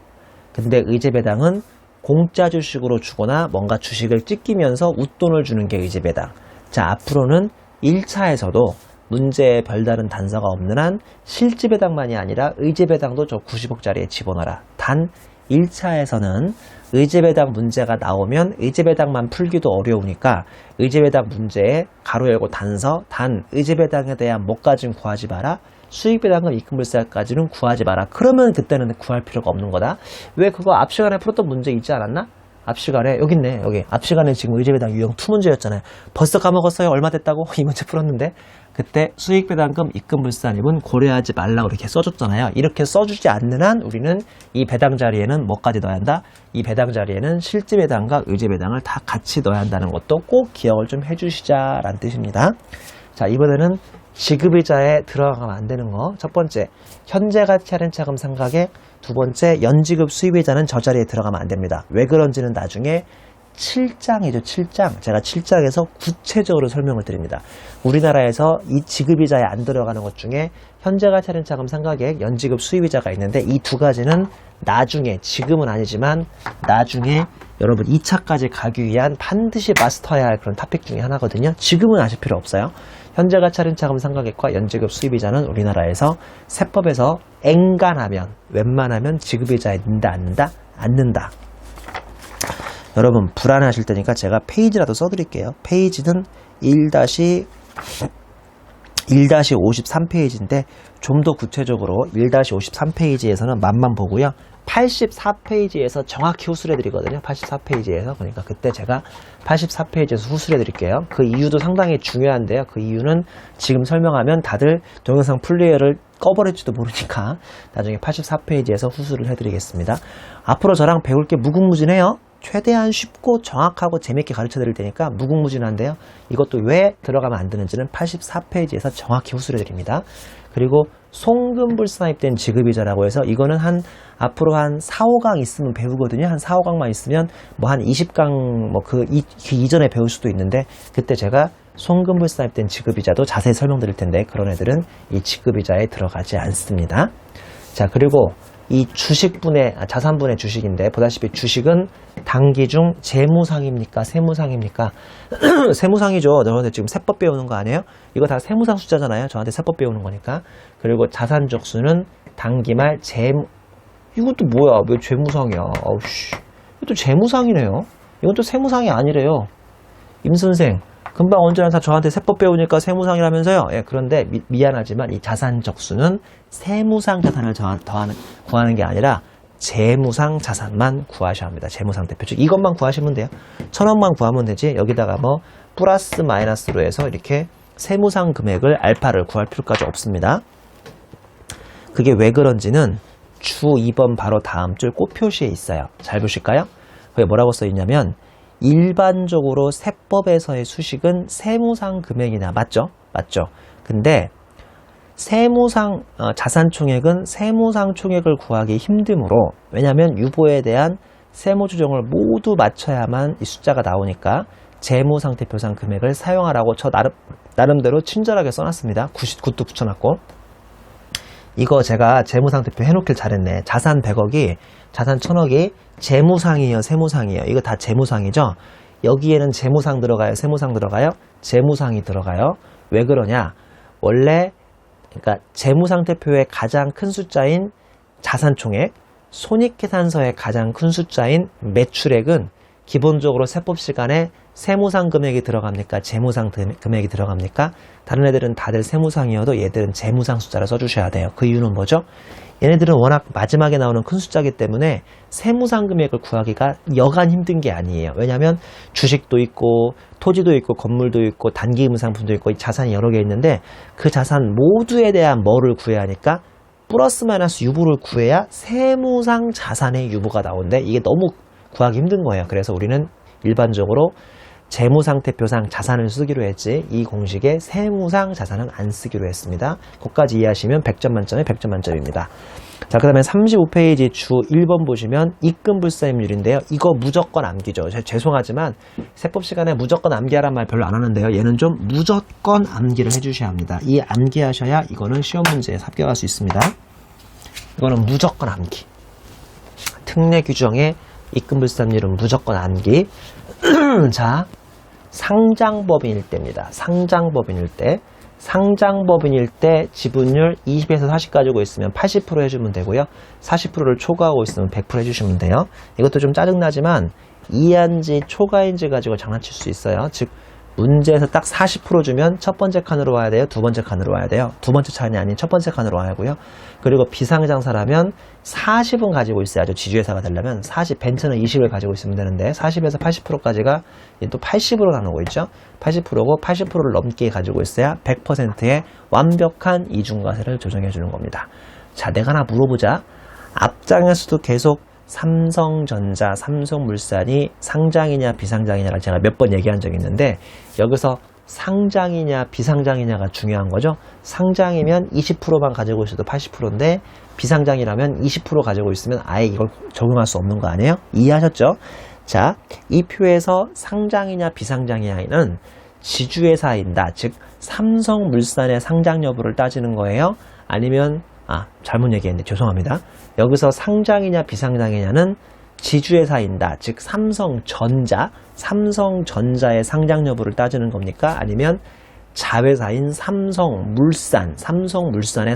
근데 의제배당은 공짜 주식으로 주거나 뭔가 주식을 찢기면서 웃돈을 주는 게 의제배당. 자, 앞으로는 1차에서도 문제에 별다른 단서가 없는 한 실지배당만이 아니라 의제배당도 저 90억짜리에 집어넣어라. 단 1차에서는 의제배당 문제가 나오면 의제배당만 풀기도 어려우니까 의제배당 문제에 가로 열고 단서 단 의제배당에 대한 뭐까지는 구하지 마라. 수익배당금 입금물세까지는 구하지 마라. 그러면 그때는 구할 필요가 없는 거다. 왜 그거 앞 시간에 풀었던 문제 있지 않았나? 앞 시간에 여기 있네. 여기 앞 시간에 지금 의제배당 유형 2문제였잖아요. 벌써 까먹었어요. 얼마 됐다고? 이 문제 풀었는데 그때 수익배당금 입금물산입은 고려하지 말라고 이렇게 써줬잖아요. 이렇게 써주지 않는 한 우리는 이 배당 자리에는 뭐까지 넣어야 한다? 이 배당 자리에는 실지배당과 의제배당을 다 같이 넣어야 한다는 것도 꼭 기억을 좀 해주시자라는 뜻입니다. 자, 이번에는 지급이자에 들어가면 안 되는 거. 첫 번째, 현재가치 할인차금 상각액. 두 번째, 연지급 수입이자는 저 자리에 들어가면 안 됩니다. 왜 그런지는 나중에 7장이죠. 7장. 제가 7장에서 구체적으로 설명을 드립니다. 우리나라에서 이 지급이자에 안 들어가는 것 중에 현재가치 할인차금 상각액, 연지급 수입이자가 있는데 이 두 가지는 나중에, 지금은 아니지만 나중에 여러분 2차까지 가기 위한 반드시 마스터해야 할 그런 토픽 중에 하나거든요. 지금은 아실 필요 없어요. 현재가치 할인차금 상각액과 연지급 수입이자는 우리나라에서 세법에서 엔간하면 웬만하면 지급이자에 넣는다 안 넣는다? 안 넣는다. 여러분 불안하실 테니까 제가 페이지라도 써드릴게요. 페이지는 1-53페이지인데 좀 더 구체적으로 1-53페이지에서는 맛만 보고요. 84페이지에서 정확히 후술해 드리거든요. 84페이지에서. 그러니까 그때 제가 84페이지에서 후술해 드릴게요. 그 이유도 상당히 중요한데요. 그 이유는 지금 설명하면 다들 동영상 플레이어를 꺼버릴지도 모르니까 나중에 84페이지에서 후술을 해드리겠습니다. 앞으로 저랑 배울 게 무궁무진해요. 최대한 쉽고 정확하고 재밌게 가르쳐 드릴 테니까 무궁무진한데요. 이것도 왜 들어가면 안 되는지는 84페이지에서 정확히 후술해 드립니다. 그리고 송금불산입된 지급이자라고 해서 이거는 앞으로 한 4, 5강 있으면 배우거든요. 한 4, 5강만 있으면 뭐 한 20강 그 이전에 배울 수도 있는데 그때 제가 송금불사입된 지급이자도 자세히 설명드릴 텐데 그런 애들은 이 지급이자에 들어가지 않습니다. 자, 그리고 이 주식분의 자산분의 주식인데 보다시피 주식은 단기 중 재무상입니까? 세무상입니까? 세무상이죠. 저한테 지금 세법 배우는 거 아니에요? 이거 다 세무상 숫자잖아요. 저한테 세법 배우는 거니까. 그리고 자산적수는 단기 말 재무 이것도 뭐야? 왜 재무상이야? 어우씨. 이것도 재무상이네요. 이것도 세무상이 아니래요. 임 선생, 금방 언제나 다 저한테 세법 배우니까 세무상이라면서요? 예, 그런데 미안하지만 이 자산적수는 세무상 자산을 구하는 게 아니라 재무상 자산만 구하셔야 합니다. 재무상 대표적 이것만 구하시면 돼요. 1,000원만 구하면 되지. 여기다가 뭐 플러스 마이너스로 해서 이렇게 세무상 금액을 알파를 구할 필요까지 없습니다. 그게 왜 그런지는 주 2번 바로 다음 줄 꽃표시에 있어요. 잘 보실까요? 그게 뭐라고 써 있냐면 일반적으로 세법에서의 수식은 세무상 금액이나 맞죠? 맞죠? 근데 세무상 자산총액은 세무상 총액을 구하기 힘드므로 왜냐하면 유보에 대한 세무조정을 모두 맞춰야만 이 숫자가 나오니까 재무상태표상 금액을 사용하라고 저 나름대로 친절하게 써놨습니다. 99도 붙여놨고 이거 제가 재무상태표 해놓길 잘했네. 자산 100억이 자산 1000억이 재무상이에요, 세무상이에요? 이거 다 재무상이죠? 여기에는 재무상 들어가요, 세무상 들어가요? 재무상이 들어가요. 왜 그러냐? 원래 그러니까 재무상태표의 가장 큰 숫자인 자산총액, 손익계산서의 가장 큰 숫자인 매출액은 기본적으로 세법 시간에 세무상 금액이 들어갑니까? 재무상 금액이 들어갑니까? 다른 애들은 다들 세무상이어도 얘들은 재무상 숫자를 써주셔야 돼요. 그 이유는 뭐죠? 얘네들은 워낙 마지막에 나오는 큰 숫자이기 때문에 세무상 금액을 구하기가 여간 힘든 게 아니에요. 왜냐하면 주식도 있고 토지도 있고 건물도 있고 단기 의무상품도 있고 자산이 여러 개 있는데 그 자산 모두에 대한 뭐를 구해야 하니까 플러스 마이너스 유보를 구해야 세무상 자산의 유보가 나오는데 이게 너무 구하기 힘든 거예요. 그래서 우리는 일반적으로 재무상태표상 자산을 쓰기로 했지 이 공식에 세무상 자산은 안 쓰기로 했습니다. 그것까지 이해하시면 100점 만점에 100점 만점입니다. 자, 그 다음에 35페이지 주 1번 보시면 입금불사임률인데요. 이거 무조건 암기죠. 죄송하지만 세법 시간에 무조건 암기하란 말 별로 안 하는데요. 얘는 좀 무조건 암기를 해주셔야 합니다. 이 암기하셔야 이거는 시험 문제에 합격할 수 있습니다. 이거는 무조건 암기. 특례 규정에 입금불사임률은 무조건 암기. 자, 상장법인일 때입니다. 상장법인일 때 지분율 20에서 40 가지고 있으면 80% 해주면 되고요. 40%를 초과하고 있으면 100% 해주시면 돼요. 이것도 좀 짜증나지만 이한지 초과인지 가지고 장난칠 수 있어요. 즉 문제에서 딱 40% 주면 첫 번째 칸으로 와야 돼요? 두 번째 칸으로 와야 돼요? 두 번째 칸이 아닌 첫 번째 칸으로 와야 하고요. 그리고 비상장사라면 40은 가지고 있어야죠. 지주회사가 되려면 40, 벤츠는 20을 가지고 있으면 되는데 40에서 80%까지가 또 80으로 나누고 있죠. 80%고 80%를 넘게 가지고 있어야 100%의 완벽한 이중과세를 조정해 주는 겁니다. 자, 내가 하나 물어보자. 앞장에서도 계속 삼성전자, 삼성물산이 상장이냐 비상장이냐를 제가 몇 번 얘기한 적이 있는데 여기서 상장이냐 비상장이냐가 중요한 거죠. 상장이면 20%만 가지고 있어도 80%인데 비상장이라면 20% 가지고 있으면 아예 이걸 적용할 수 없는 거 아니에요? 이해하셨죠? 자, 이 표에서 상장이냐 비상장이냐는 지주회사인다. 즉 삼성물산의 상장 여부를 따지는 거예요. 아니면 잘못 얘기했네. 죄송합니다. 여기서 상장이냐 비상장이냐는 지주회사인다. 즉 삼성전자의 상장 여부를 따지는 겁니까? 아니면 자회사인 삼성물산의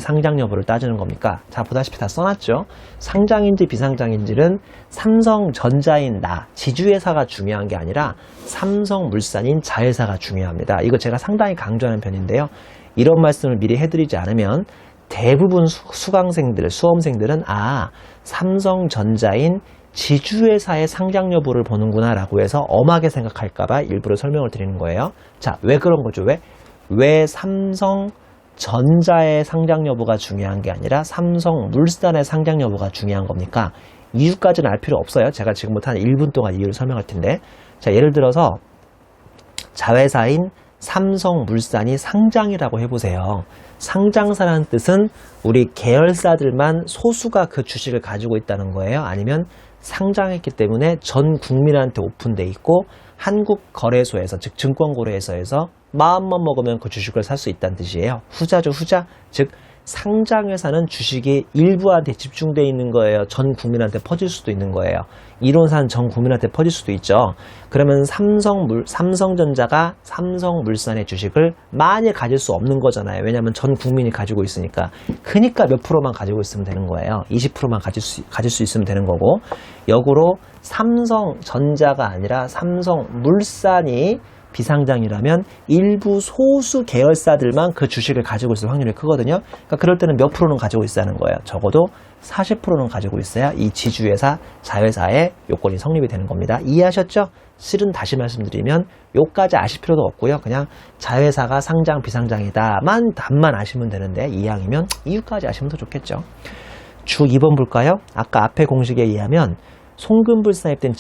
상장 여부를 따지는 겁니까? 자, 보다시피 다 써놨죠. 상장인지 비상장인지는 삼성전자인 지주회사가 중요한 게 아니라 삼성물산인 자회사가 중요합니다. 이거 제가 상당히 강조하는 편인데요. 이런 말씀을 미리 해드리지 않으면 대부분 수험생들은 삼성전자인 지주회사의 상장 여부를 보는구나 라고 해서 엄하게 생각할까봐 일부러 설명을 드리는 거예요. 자, 왜 그런 거죠? 왜 삼성전자의 상장 여부가 중요한 게 아니라 삼성물산의 상장 여부가 중요한 겁니까? 이유까지는 알 필요 없어요. 제가 지금부터 한 1분 동안 이유를 설명할 텐데. 자, 예를 들어서 자회사인 삼성물산이 상장이라고 해보세요. 상장사라는 뜻은 우리 계열사들만 소수가 그 주식을 가지고 있다는 거예요. 아니면 상장했기 때문에 전 국민한테 오픈돼 있고 한국거래소에서 즉 증권거래소에서 마음만 먹으면 그 주식을 살 수 있다는 뜻이에요. 후자죠, 후자. 즉 상장회사는 주식이 일부한테 집중되어 있는 거예요. 전 국민한테 퍼질 수도 있는 거예요. 이론상 전 국민한테 퍼질 수도 있죠. 그러면 삼성전자가 삼성물산의 주식을 많이 가질 수 없는 거잖아요. 왜냐하면 전 국민이 가지고 있으니까. 그러니까 몇 프로만 가지고 있으면 되는 거예요. 20%만 가질 수 있으면 되는 거고, 역으로 삼성전자가 아니라 삼성물산이 비상장이라면 일부 소수 계열사들만 그 주식을 가지고 있을 확률이 크거든요. 그러니까 그럴 때는 몇 프로는 가지고 있어야 하는 거예요. 적어도 40%는 가지고 있어야 이 지주회사, 자회사의 요건이 성립이 되는 겁니다. 이해하셨죠? 실은 다시 말씀드리면 요까지 아실 필요도 없고요. 그냥 자회사가 상장, 비상장이다만 답만 아시면 되는데, 이항이면 이유까지 아시면 더 좋겠죠. 주 2번 볼까요? 아까 앞에 공식에 의하면 송금불산입된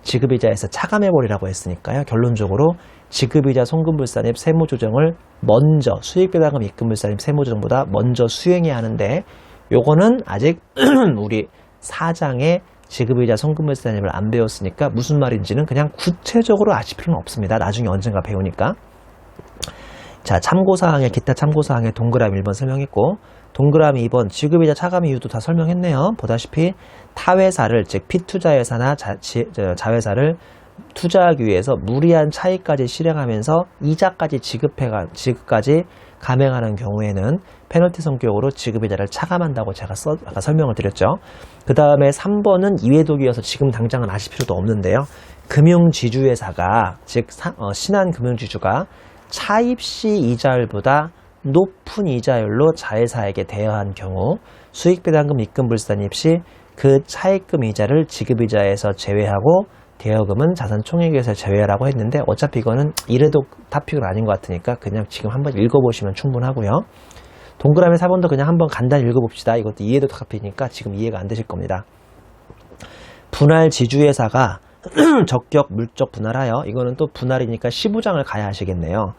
지급이자에서 차감해버리라고 했으니까요. 결론적으로 지급이자 송금불산입 세무조정을 먼저, 수익배당금 입금불산입 세무조정보다 먼저 수행해야 하는데, 요거는 아직 우리 사장의 지급이자 송금불산입을 안 배웠으니까 무슨 말인지는 그냥 구체적으로 아실 필요는 없습니다. 나중에 언젠가 배우니까. 자, 참고사항에, 기타 참고사항에 동그라미 1번 설명했고, 동그라미 2번 지급이자 차감 이유도 다 설명했네요. 보다시피 타회사를, 즉 피투자회사나 자회사를 투자하기 위해서 무리한 차익까지 실행하면서 이자까지 지급까지 감행하는 경우에는 페널티 성격으로 지급이자를 차감한다고 제가 아까 설명을 드렸죠. 그 다음에 3번은 이해독이어서 지금 당장은 아실 필요도 없는데요. 금융지주회사가, 즉 신한금융지주가 차입시 이자율보다 높은 이자율로 자회사에게 대여한 경우 수익배당금 입금불산입 시 그 차입금 이자를 지급이자에서 제외하고 대여금은 자산총액에서 제외라고 했는데, 어차피 이거는 이래도 탑픽은 아닌 것 같으니까 그냥 지금 한번 읽어보시면 충분하고요. 동그라미 4번도 그냥 한번 간단히 읽어봅시다. 이것도 이해도 탑픽이니까 지금 이해가 안 되실 겁니다. 분할 지주회사가 적격 물적 분할하여, 이거는 또 분할이니까 시부장을 가야 하시겠네요.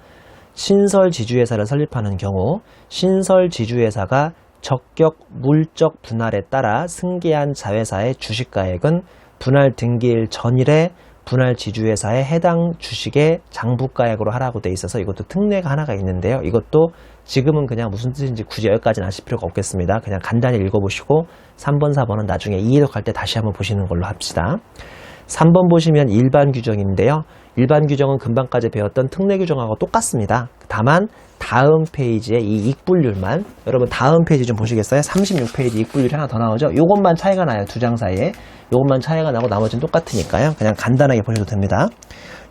신설 지주회사를 설립하는 경우 신설 지주회사가 적격 물적 분할에 따라 승계한 자회사의 주식가액은 분할 등기일 전일에 분할 지주회사의 해당 주식의 장부가액으로 하라고 돼 있어서 이것도 특례가 하나가 있는데요. 이것도 지금은 그냥 무슨 뜻인지 굳이 여기까지는 아실 필요가 없겠습니다. 그냥 간단히 읽어보시고 3번, 4번은 나중에 이해독할 때 다시 한번 보시는 걸로 합시다. 3번 보시면 일반 규정인데요. 일반 규정은 금방까지 배웠던 특례 규정하고 똑같습니다. 다만 다음 페이지에 이 익분율만, 여러분 다음 페이지 좀 보시겠어요? 36페이지 익분율이 하나 더 나오죠? 요것만 차이가 나요. 두 장 사이에. 요것만 차이가 나고 나머지는 똑같으니까요. 그냥 간단하게 보셔도 됩니다.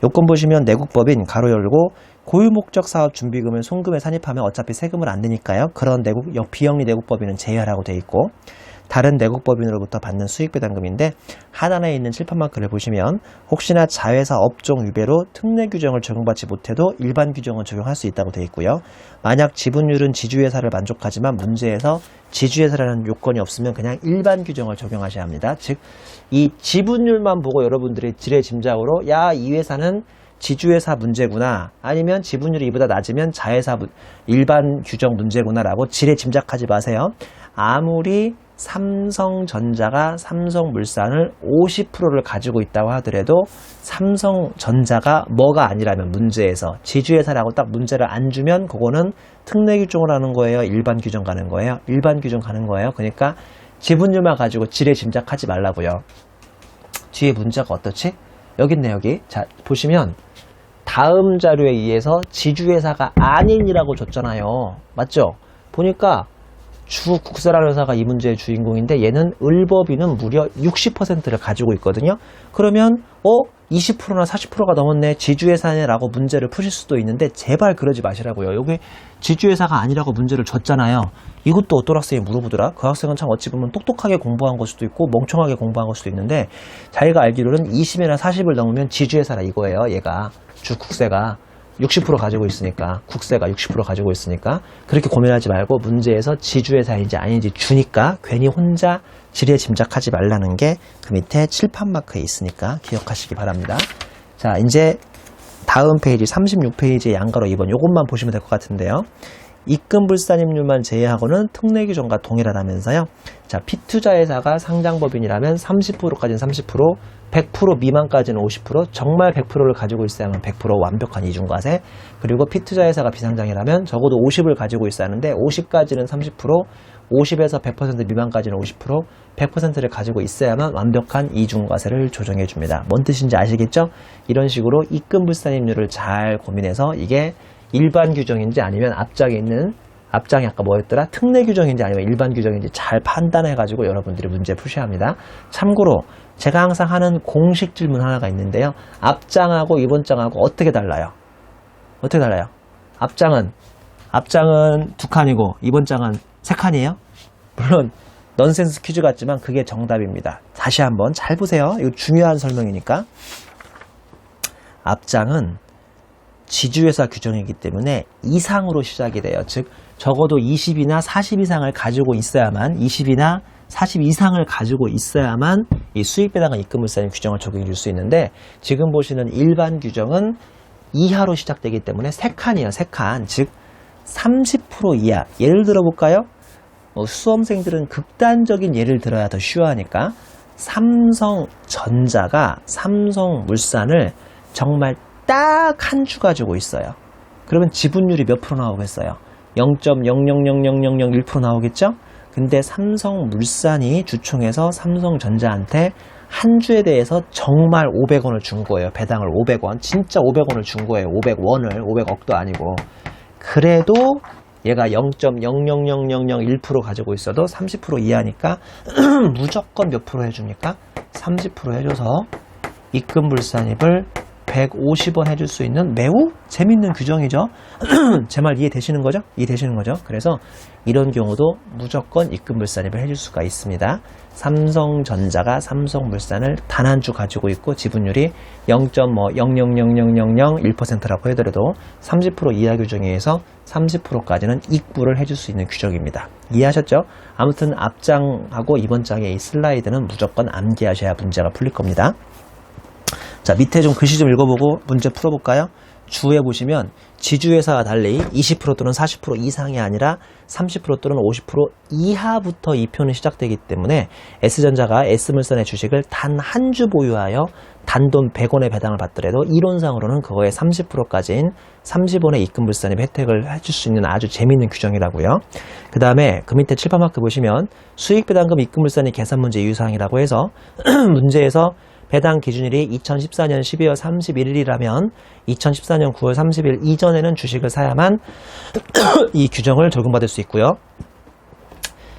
요건 보시면 내국법인 가로 열고 고유목적 사업 준비금을 송금에 산입하면 어차피 세금을 안 내니까요. 그런 비영리 내국법인은 제외하라고 돼 있고, 다른 내국법인으로부터 받는 수익배당금인데 하단에 있는 칠판마크를 보시면 혹시나 자회사 업종 위배로 특례 규정을 적용받지 못해도 일반 규정은 적용할 수 있다고 되어 있고요. 만약 지분율은 지주회사를 만족하지만 문제에서 지주회사라는 요건이 없으면 그냥 일반 규정을 적용하셔야 합니다. 즉, 이 지분율만 보고 여러분들이 지레짐작으로 야, 이 회사는 지주회사 문제구나, 아니면 지분율이 이보다 낮으면 자회사 일반 규정 문제구나 라고 지레짐작하지 마세요. 아무리 삼성전자가 삼성물산을 50%를 가지고 있다고 하더라도 삼성전자가 뭐가 아니라면 문제에서 지주회사라고 딱 문제를 안 주면 그거는 특례 규정을 하는 거예요? 일반 규정 가는 거예요? 일반 규정 가는 거예요. 그러니까 지분율만 가지고 지레 짐작하지 말라고요. 뒤에 문자가 어떻지? 여기 있네, 여기. 자, 보시면 다음 자료에 의해서 지주회사가 아닌이라고 줬잖아요. 맞죠? 보니까 주 국세라는 회사가 이 문제의 주인공인데 얘는 을법인은 무려 60%를 가지고 있거든요. 그러면 20%나 40%가 넘었네, 지주회사네 라고 문제를 푸실 수도 있는데 제발 그러지 마시라고요. 여기 지주회사가 아니라고 문제를 줬잖아요. 이것도 어떤 학생이 물어보더라. 그 학생은 참 어찌 보면 똑똑하게 공부한 걸 수도 있고 멍청하게 공부한 걸 수도 있는데, 자기가 알기로는 20이나 40을 넘으면 지주회사라 이거예요. 얘가 주 국세가 60% 가지고 있으니까, 국세가 60% 가지고 있으니까 그렇게 고민하지 말고 문제에서 지주회사인지 아닌지 주니까 괜히 혼자 지레 짐작하지 말라는 게 그 밑에 칠판 마크에 있으니까 기억하시기 바랍니다. 자, 이제 다음 페이지 36페이지의 양가로 2번 요것만 보시면 될 것 같은데요. 입금불산입률만 제외하고는 특례 규정과 동일하다면서요. 자, 피투자회사가 상장법인이라면 30%까지는 30%, 100% 미만까지는 50%, 정말 100%를 가지고 있어야만 100% 완벽한 이중과세. 그리고 피투자회사가 비상장이라면 적어도 50을 가지고 있어야 하는데 50까지는 30%, 50에서 100% 미만까지는 50%, 100%를 가지고 있어야만 완벽한 이중과세를 조정해 줍니다. 뭔 뜻인지 아시겠죠? 이런 식으로 입금불산입률을 잘 고민해서 이게 일반 규정인지 아니면 앞장에 있는 앞장이 아까 뭐였더라? 특례 규정인지 아니면 일반 규정인지 잘 판단해 가지고 여러분들이 문제 푸셔야 합니다. 참고로 제가 항상 하는 공식 질문 하나가 있는데요. 앞장하고 이번장하고 어떻게 달라요? 어떻게 달라요? 앞장은 2칸이고 이번장은 3칸이에요? 물론 넌센스 퀴즈 같지만 그게 정답입니다. 다시 한번 잘 보세요. 이거 중요한 설명이니까. 앞장은 지주회사 규정이기 때문에 이상으로 시작이 돼요. 즉 적어도 20이나 40 이상을 가지고 있어야만 20이나 40 이상을 가지고 있어야만 이 수익배당과 입금불산의 규정을 적용해 줄 수 있는데 지금 보시는 일반 규정은 이하로 시작되기 때문에 3칸이에요. 3칸. 즉 30% 이하. 예를 들어볼까요? 수험생들은 극단적인 예를 들어야 더 쉬워하니까 삼성전자가 삼성물산을 정말 딱 한 주 가지고 있어요. 그러면 지분율이 몇 프로 나오겠어요? 0.000001% 나오겠죠? 근데 삼성물산이 주총에서 삼성전자한테 한 주에 대해서 정말 500원을 준 거예요. 배당을 500원. 진짜 500원을 준 거예요. 500원을. 500억도 아니고. 그래도 얘가 0.000001% 가지고 있어도 30% 이하니까 무조건 몇 프로 해줍니까? 30% 해줘서 입금불산입을 150원 해줄 수 있는 매우 재밌는 규정이죠. 제 말 이해되시는 거죠? 이해되시는 거죠? 그래서 이런 경우도 무조건 입금불산입을 해줄 수가 있습니다. 삼성전자가 삼성물산을 단 한 주 가지고 있고 지분율이 0.000001%라고 해더라도 30% 이하 규정에 의해서 30%까지는 입구를 해줄 수 있는 규정입니다. 이해하셨죠? 아무튼 앞장하고 이번 장의 이 슬라이드는 무조건 암기하셔야 문제가 풀릴 겁니다. 자, 밑에 좀 글씨 좀 읽어보고 문제 풀어볼까요? 주에 보시면 지주회사와 달리 20% 또는 40% 이상이 아니라 30% 또는 50% 이하부터 이 표는 시작되기 때문에 S전자가 S물산의 주식을 단 한 주 보유하여 단돈 100원의 배당을 받더라도 이론상으로는 그거의 30%까지인 30원의 입금불산입 혜택을 해줄 수 있는 아주 재미있는 규정이라고요. 그 다음에 그 밑에 칠판마크 보시면 수익배당금 입금불산입 계산 문제 유의사항이라고 해서 문제에서 배당 기준일이 2014년 12월 31일이라면 2014년 9월 30일 이전에는 주식을 사야만 이 규정을 적용받을 수 있고요.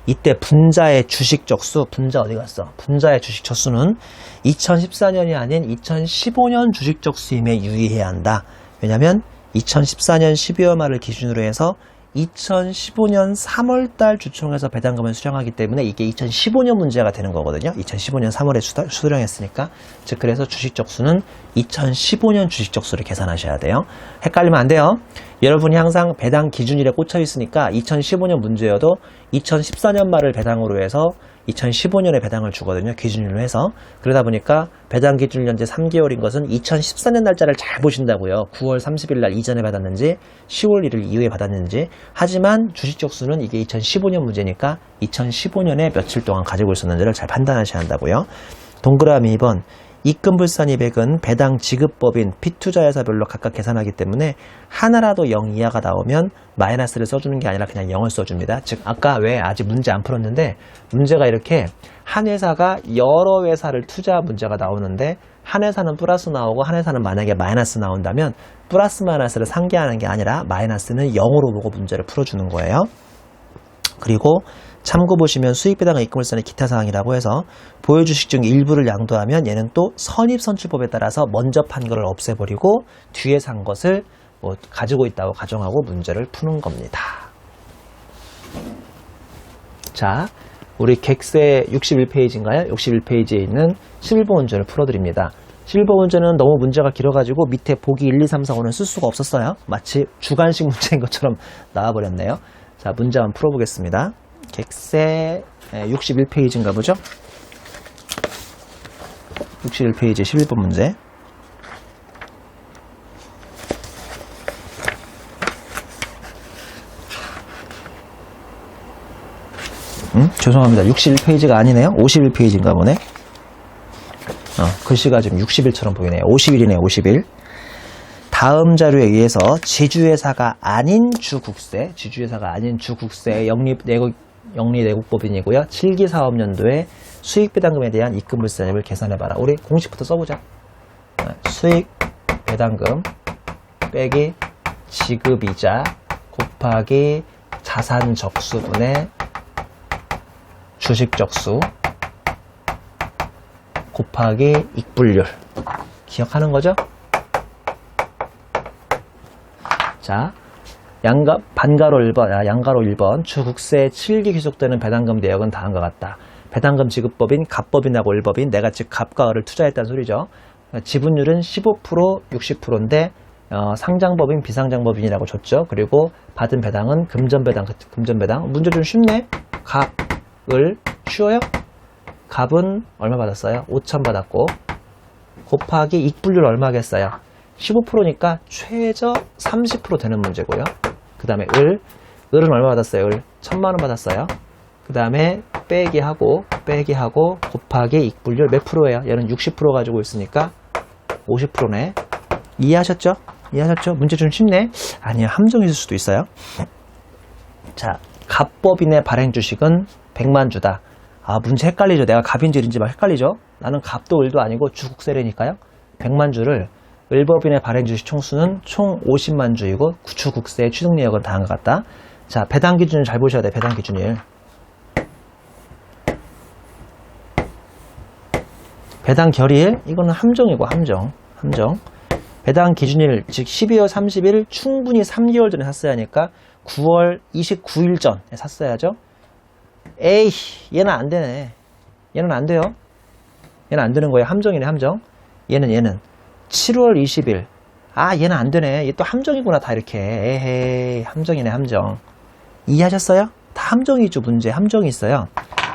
이때 분자의 주식 적수, 분자 어디 갔어? 분자의 주식 적수는 2014년이 아닌 2015년 주식 적수임에 유의해야 한다. 왜냐하면 2014년 12월 말을 기준으로 해서 2015년 3월달 주총에서 배당금을 수령하기 때문에 이게 2015년 문제가 되는 거거든요. 2015년 3월에 수령했으니까. 즉 그래서 주식적수는 2015년 주식적수를 계산하셔야 돼요. 헷갈리면 안 돼요. 여러분이 항상 배당 기준일에 꽂혀 있으니까 2015년 문제여도 2014년 말을 배당으로 해서 2015년에 배당을 주거든요. 기준일로 해서. 그러다 보니까 배당 기준일 현재 3개월인 것은 2014년 날짜를 잘 보신다고요. 9월 30일 날 이전에 받았는지 10월 1일 이후에 받았는지. 하지만 주식적수는 이게 2015년 문제니까 2015년에 며칠 동안 가지고 있었는지를 잘 판단하셔야 한다고요. 동그라미 2번. 입금불산입액은 배당 지급법인 피투자회사별로 각각 계산하기 때문에 하나라도 0 이하가 나오면 마이너스를 써주는 게 아니라 그냥 0을 써줍니다. 즉 아까 왜 아직 문제 안 풀었는데 문제가 이렇게 한 회사가 여러 회사를 투자한 문제가 나오는데 한 회사는 플러스 나오고 한 회사는 만약에 마이너스 나온다면 플러스 마이너스를 상기하는 게 아니라 마이너스는 0으로 보고 문제를 풀어주는 거예요. 그리고 참고 보시면 수익배당과 입금불산의 기타 사항이라고 해서 보유주식 중 일부를 양도하면 얘는 또 선입선출법에 따라서 먼저 판 거를 없애버리고 뒤에 산 것을 가지고 있다고 가정하고 문제를 푸는 겁니다. 자, 우리 객세 61페이지인가요? 61페이지에 있는 11번 문제를 풀어드립니다. 11번 문제는 너무 문제가 길어가지고 밑에 보기 1, 2, 3, 4, 5는 쓸 수가 없었어요. 마치 주관식 문제인 것처럼 나와버렸네요. 자, 문제 한번 풀어보겠습니다. 객세 61페이지인가 보죠? 61페이지 11번 문제. 죄송합니다. 61페이지가 아니네요. 51페이지인가 보네. 글씨가 지금 60일처럼 보이네요. 50일이네요. 50일. 다음 자료에 의해서 지주회사가 아닌 주국세의 영리내국법인이고요. 7기 사업년도에 수익배당금에 대한 입금불산입을 계산해봐라. 우리 공식부터 써보자. 수익배당금 빼기 지급이자 곱하기 자산적수분의 주식적수 곱하기 익불률. 기억하는 거죠? 자, 반가로 1번 주국세 7기 귀속되는 배당금 내역은 다음과 같다. 배당금 지급법인 갑법인하고 을법인 내가 즉 갑과 을을 투자했다는 소리죠. 지분율은 15% 60%인데 상장법인 비상장법인이라고 줬죠. 그리고 받은 배당은 금전배당. 문제 좀 쉽네. 갑, 을 쉬워요? 갑은 얼마 받았어요? 5천 받았고 곱하기 익불률 얼마겠어요? 15%니까 최저 30% 되는 문제고요. 그 다음에 을은 얼마 받았어요? 1,000만원 받았어요. 그 다음에 빼기 하고 곱하기 익불률 몇 프로예요? 얘는 60% 가지고 있으니까 50%네. 이해하셨죠? 문제 좀 쉽네. 아니요, 함정이 있을 수도 있어요. 자, 갑법인의 발행 주식은 100만 주다. 문제 헷갈리죠. 내가 갑인지 을인지 막 헷갈리죠. 나는 갑도 을도 아니고 주국세래니까요. 100만 주를 을법인의 발행 주식 총수는 총 50만 주이고 주국세의 취득 내역은 다음과 같다. 자, 배당 기준을 잘 보셔야 돼. 배당 기준일. 배당 결의일 이거는 함정이고 함정. 배당 기준일 즉 12월 30일 충분히 3개월 전에 샀어야 하니까 9월 29일 전에 샀어야죠. 에이, 얘는 안 되네. 얘는 안 돼요. 얘는 안 되는 거예요. 함정이네, 함정. 얘는 7월 20일. 얘는 안 되네. 얘 또 함정이구나, 다 이렇게. 에헤이, 함정이네, 함정. 이해하셨어요? 다 함정이죠, 문제. 함정이 있어요.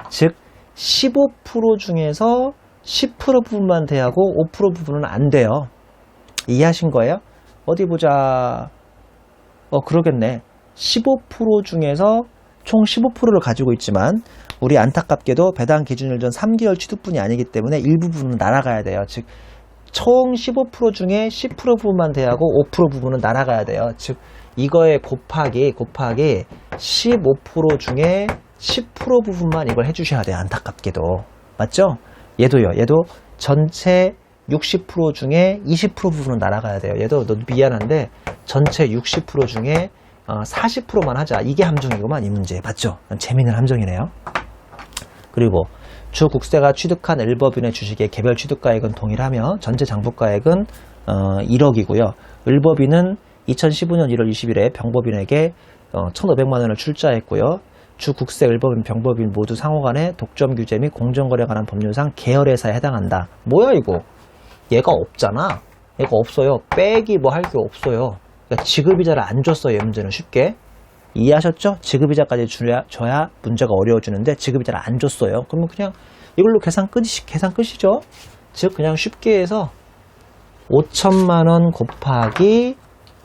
즉, 15% 중에서 10% 부분만 돼하고 5% 부분은 안 돼요. 이해하신 거예요? 어디 보자. 그러겠네. 15% 중에서 총 15%를 가지고 있지만 우리 안타깝게도 배당 기준일 전 3개월 취득분이 아니기 때문에 일부분은 날아가야 돼요. 즉 총 15% 중에 10% 부분만 돼하고 5% 부분은 날아가야 돼요. 즉 이거에 곱하기 15% 중에 10% 부분만 이걸 해주셔야 돼요. 안타깝게도. 맞죠? 얘도요. 얘도 전체 60% 중에 20% 부분은 날아가야 돼요. 얘도 너 미안한데 전체 60% 중에 40%만 하자. 이게 함정이구만, 이 문제. 맞죠? 재미있는 함정이네요. 그리고 주국세가 취득한 을법인의 주식의 개별 취득가액은 동일하며 전체 장부가액은 1억이고요. 을법인은 2015년 1월 20일에 병법인에게 1,500만 원을 출자했고요. 주국세, 을법인, 병법인 모두 상호간의 독점 규제 및 공정거래에 관한 법률상 계열회사에 해당한다. 뭐야 이거? 얘가 없잖아. 얘가 없어요. 빼기 뭐 할 게 없어요. 그러니까 지급이자를 안 줬어요. 얘 문제는 쉽게. 이해하셨죠? 지급이자까지 줘야 문제가 어려워지는데 지급이자를 안 줬어요. 그러면 그냥 이걸로 계산 끝이죠? 즉 그냥 쉽게 해서 5천만 원 곱하기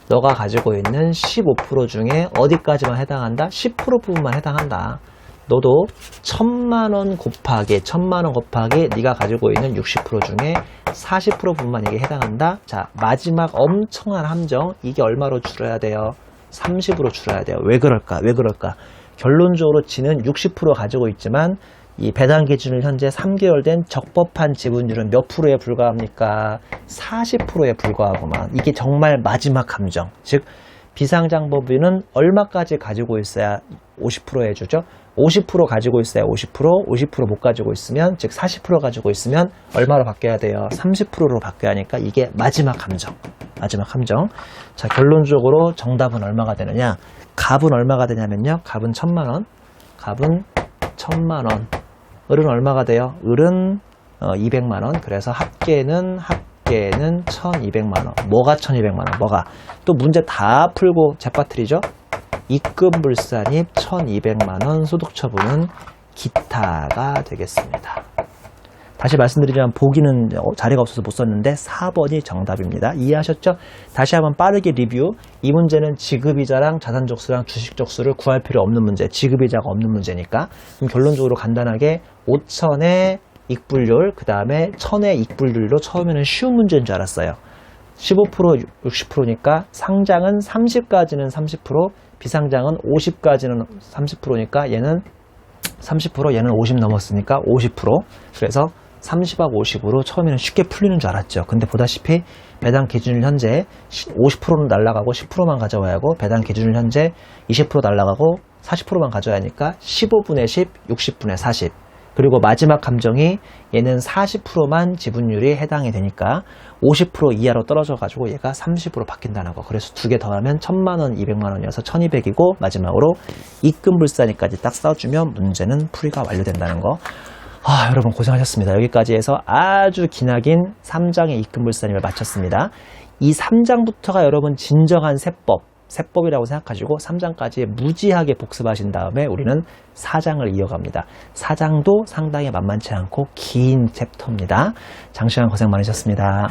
너가 가지고 있는 15% 중에 어디까지만 해당한다? 10% 부분만 해당한다. 너도 1,000만 원 곱하기 네가 가지고 있는 60% 중에 40% 부분만 이게 해당한다. 자, 마지막 엄청난 함정. 이게 얼마로 줄여야 돼요? 30으로 줄여야 돼요. 왜 그럴까? 결론적으로 지는 60% 가지고 있지만 이 배당 기준을 현재 3개월 된 적법한 지분율은 몇 프로에 불과합니까? 40%에 불과하구만. 이게 정말 마지막 함정. 즉 비상장법인은 얼마까지 가지고 있어야 50% 해주죠? 50% 가지고 있어야 50% 못 가지고 있으면, 즉 40% 가지고 있으면 얼마로 바뀌어야 돼요? 30%로 바뀌어야 하니까 이게 마지막 함정. 자, 결론적으로 정답은 얼마가 되느냐? 갑은 얼마가 되냐면요. 갑은 1,000만 원. 을은 얼마가 돼요? 을은 200만 원. 그래서 합계는 1,200만 원. 뭐가 1,200만 원? 뭐가? 또 문제 다 풀고 재빠뜨리죠? 입금불산입 1,200만 원, 소득처분은 기타가 되겠습니다. 다시 말씀드리자면 보기는 자리가 없어서 못 썼는데 4번이 정답입니다. 이해하셨죠? 다시 한번 빠르게 리뷰. 이 문제는 지급이자랑 자산족수랑 주식족수를 구할 필요 없는 문제, 지급이자가 없는 문제니까. 그럼 결론적으로 간단하게 5천의 익불률, 그 다음에 1000의 익불률로 처음에는 쉬운 문제인 줄 알았어요. 15%, 60%니까 상장은 30까지는 30%, 비상장은 50까지는 30%니까 얘는 30%, 얘는 50 넘었으니까 50%. 그래서 30하고 50으로 처음에는 쉽게 풀리는 줄 알았죠. 근데 보다시피 배당 기준일 현재 50%는 날라가고 10%만 가져와야 하고, 배당 기준일 현재 20% 날라가고 40%만 가져야 하니까 15분의 10, 60분의 40. 그리고 마지막 함정이 얘는 40%만 지분율이 해당이 되니까 50% 이하로 떨어져가지고 얘가 30으로 바뀐다는 거. 그래서 두 개 더하면 1000만원, 200만원이어서 1200이고, 마지막으로 입금불사니까지 딱 써주면 문제는 풀이가 완료된다는 거. 여러분 고생하셨습니다. 여기까지 해서 아주 기나긴 3장의 입금불사님을 마쳤습니다. 이 3장부터가 여러분 진정한 세법이라고 생각하시고 3장까지 무지하게 복습하신 다음에 우리는 4장을 이어갑니다. 4장도 상당히 만만치 않고 긴 챕터입니다. 장시간 고생 많으셨습니다.